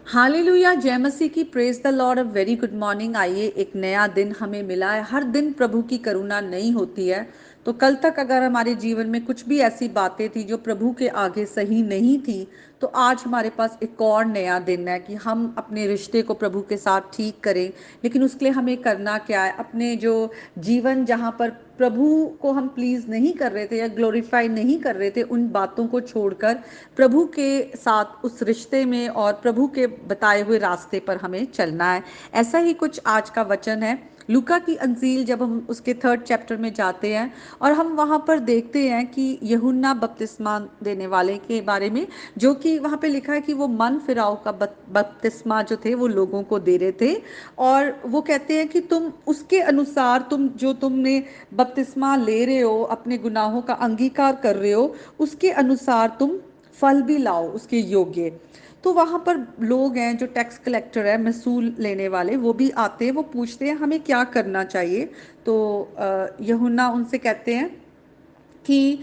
Hallelujah, जय मसीह की। Praise the Lord. A very good morning. आइए, एक नया दिन हमें मिला है। हर दिन प्रभु की करुणा नई होती है। तो कल तक अगर हमारे जीवन में कुछ भी ऐसी बातें थी जो प्रभु के आगे सही नहीं थी, तो आज हमारे पास एक और नया दिन है कि हम अपने रिश्ते को प्रभु के साथ ठीक करें। लेकिन उसके लिए हमें करना क्या है? अपने जो जीवन जहाँ पर प्रभु को हम प्लीज नहीं कर रहे थे या ग्लोरीफाई नहीं कर रहे थे, उन बातों को छोड़कर प्रभु के साथ उस रिश्ते में और प्रभु के बताए हुए रास्ते पर हमें चलना है। ऐसा ही कुछ आज का वचन है। लूका की अंजील, जब हम उसके 3rd चैप्टर में जाते हैं और हम वहाँ पर देखते हैं कि यूहन्ना बपतिस्मा देने वाले के बारे में, जो कि वहाँ पे लिखा है कि वो मन फिराव का बपतिस्मा जो थे वो लोगों को दे रहे थे। और वो कहते हैं कि तुम उसके अनुसार, तुमने बपतिस्मा ले रहे हो, अपने गुनाहों का अंगीकार कर रहे हो, उसके अनुसार तुम फल भी लाओ उसके योग्य। तो वहाँ पर लोग हैं जो टैक्स कलेक्टर है, महसूल लेने वाले, वो भी आते हैं, वो पूछते हैं हमें क्या करना चाहिए। तो यूहन्ना उनसे कहते हैं कि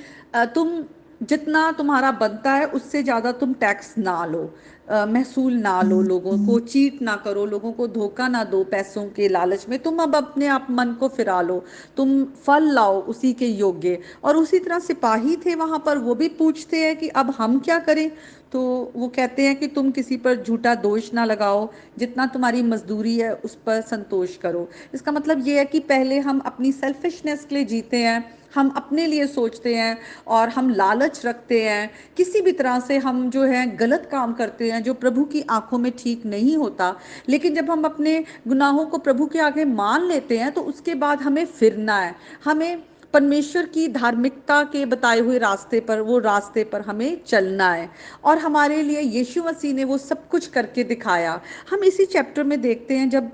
तुम जितना तुम्हारा बनता है उससे ज़्यादा तुम टैक्स ना लो, महसूल ना लो, लोगों को चीट ना करो, लोगों को धोखा ना दो पैसों के लालच में। तुम अब अपने आप मन को फिरा लो, तुम फल लाओ उसी के योग्य। और उसी तरह सिपाही थे वहाँ पर, वो भी पूछते हैं कि अब हम क्या करें। तो वो कहते हैं कि तुम किसी पर झूठा दोष ना लगाओ, जितना तुम्हारी मजदूरी है उस पर संतोष करो। इसका मतलब ये है कि पहले हम अपनी सेल्फिशनेस के लिए जीते हैं, हम अपने लिए सोचते हैं और हम लालच रखते हैं। किसी भी तरह से हम जो है गलत काम करते हैं जो प्रभु की आंखों में ठीक नहीं होता। लेकिन जब हम अपने गुनाहों को प्रभु के आगे मान लेते हैं तो उसके बाद हमें फिरना है, हमें परमेश्वर की धार्मिकता के बताए हुए रास्ते पर, वो रास्ते पर हमें चलना है। और हमारे लिए यीशु मसीह ने वो सब कुछ करके दिखाया। हम इसी चैप्टर में देखते हैं, जब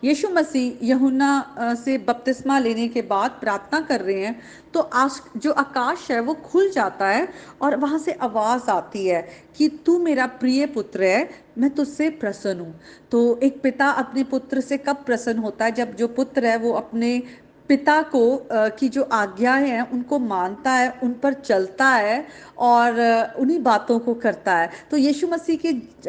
यीशु मसीह यूहन्ना से बपतिस्मा लेने के बाद प्रार्थना कर रहे हैं, तो जो आकाश है वो खुल जाता है और वहाँ से आवाज़ आती है कि तू मेरा प्रिय पुत्र है, मैं तुझसे प्रसन्न हूँ। तो एक पिता अपने पुत्र से कब प्रसन्न होता है? जब जो पुत्र है वो अपने पिता को की जो आज्ञाएं हैं उनको मानता है, उन पर चलता है और उन्हीं बातों को करता है। तो यीशु मसीह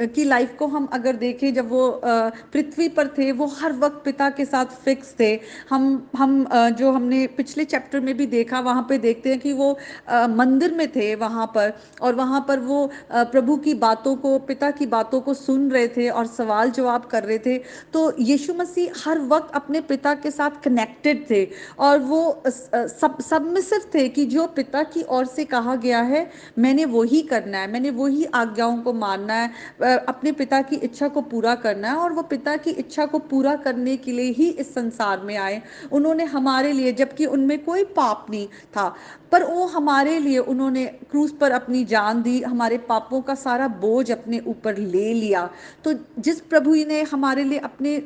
की लाइफ को हम अगर देखें, जब वो पृथ्वी पर थे, वो हर वक्त पिता के साथ फिक्स थे। हम जो हमने पिछले चैप्टर में भी देखा, वहाँ पे देखते हैं कि वो मंदिर में थे वहाँ पर, और वहाँ पर वो प्रभु की बातों को, पिता की बातों को सुन रहे थे और सवाल जवाब कर रहे थे। तो यीशु मसीह हर वक्त अपने पिता के साथ कनेक्टेड थे और वो सबमिसिव थे कि जो पिता की ओर से कहा गया है मैंने वही करना है, मैंने वही आज्ञाओं को मानना है, अपने पिता की इच्छा को पूरा करना है। और वो पिता की इच्छा को पूरा करने के लिए ही इस संसार में आए। उन्होंने हमारे लिए, जबकि उनमें कोई पाप नहीं था, पर वो हमारे लिए उन्होंने क्रूस पर अपनी जान दी, हमारे पापों का सारा बोझ अपने ऊपर ले लिया। तो जिस प्रभु ने हमारे लिए अपने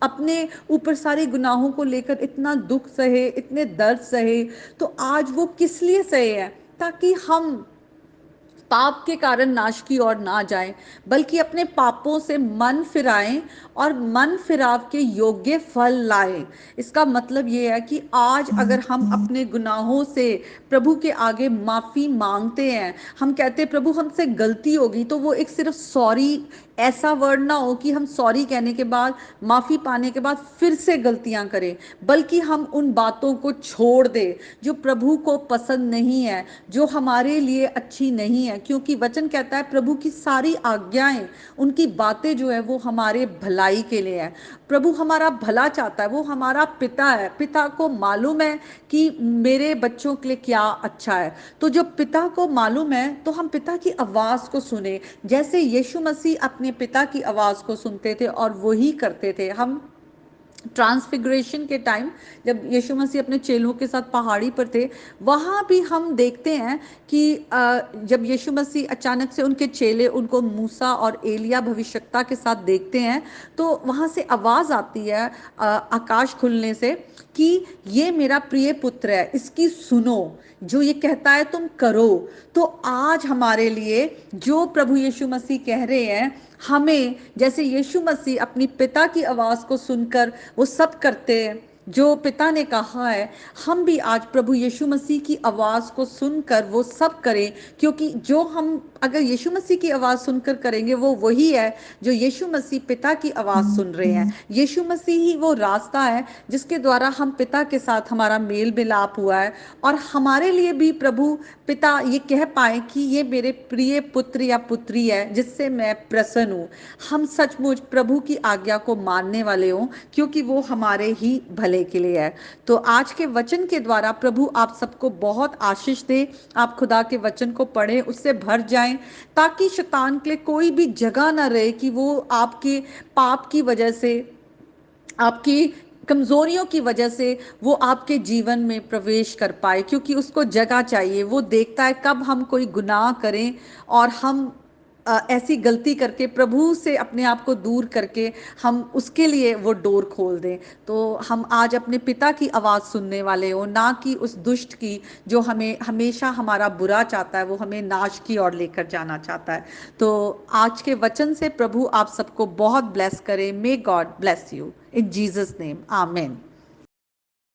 अपने ऊपर सारे गुनाहों को लेकर इतना दुख सहे, इतने दर्द सहे, तो आज वो किस लिए सहे हैं? ताकि हम पाप के कारण नाश की ओर ना जाएं, बल्कि अपने पापों से मन फिराएं और मन फिराव के योग्य फल लाएं। इसका मतलब ये है कि आज अगर हम अपने गुनाहों से प्रभु के आगे माफी मांगते हैं, हम कहते हैं प्रभु हमसे गलती होगी, तो वो एक सिर्फ सॉरी ऐसा वर्ड ना हो कि हम सॉरी कहने के बाद, माफी पाने के बाद फिर से गलतियां करें, बल्कि हम उन बातों को छोड़ दें जो प्रभु को पसंद नहीं है, जो हमारे लिए अच्छी नहीं है। क्योंकि वचन कहता है प्रभु की सारी आज्ञाएं, उनकी बातें जो है वो हमारे भलाई के लिए है। प्रभु हमारा भला चाहता है, वो हमारा पिता है। पिता को मालूम है कि मेरे बच्चों के लिए क्या अच्छा है। तो जब पिता को मालूम है तो हम पिता की आवाज को सुने, जैसे यीशु मसीह अपने पिता की आवाज को सुनते थे और वही करते थे। हम ट्रांसफिगरेशन के टाइम जब यीशु मसीह अपने चेलों के साथ पहाड़ी पर थे, वहाँ भी हम देखते हैं कि जब यीशु मसीह अचानक से, उनके चेले उनको मूसा और एलिया भविष्यवक्ता के साथ देखते हैं, तो वहाँ से आवाज़ आती है आकाश खुलने से कि ये मेरा प्रिय पुत्र है, इसकी सुनो, जो ये कहता है तुम करो। तो आज हमारे लिए जो प्रभु यीशु मसीह कह रहे हैं, हमें जैसे यीशु मसीह अपनी पिता की आवाज को सुनकर वो सब करते हैं जो पिता ने कहा है, हम भी आज प्रभु यीशु मसीह की आवाज को सुनकर वो सब करें। क्योंकि जो हम अगर यीशु मसीह की आवाज़ सुनकर करेंगे, वो वही है जो यीशु मसीह पिता की आवाज़ सुन रहे हैं। यीशु मसीह ही वो रास्ता है जिसके द्वारा हम पिता के साथ हमारा मेल मिलाप हुआ है, और हमारे लिए भी प्रभु पिता ये कह पाए कि ये मेरे प्रिय पुत्र या पुत्री है जिससे मैं प्रसन्न हूँ। हम सचमुच प्रभु की आज्ञा को मानने वाले हों, क्योंकि वो हमारे ही भले के लिए है। तो आज के वचन के द्वारा प्रभु आप सबको बहुत आशीष दे। आप खुदा के वचन को पढ़ें, उससे भर जाएं, ताकि शैतान के लिए कोई भी जगह ना रहे कि वो आपके पाप की वजह से, आपकी कमजोरियों की वजह से वो आपके जीवन में प्रवेश कर पाए, क्योंकि उसको जगह चाहिए। वो देखता है कब हम कोई गुनाह करें और हम ऐसी गलती करके प्रभु से अपने आप को दूर करके हम उसके लिए वो डोर खोल दें। तो हम आज अपने पिता की आवाज़ सुनने वाले हो, ना कि उस दुष्ट की जो हमें हमेशा हमारा बुरा चाहता है, वो हमें नाश की ओर लेकर जाना चाहता है। तो आज के वचन से प्रभु आप सबको बहुत ब्लेस करें। May God bless you in Jesus name, amen.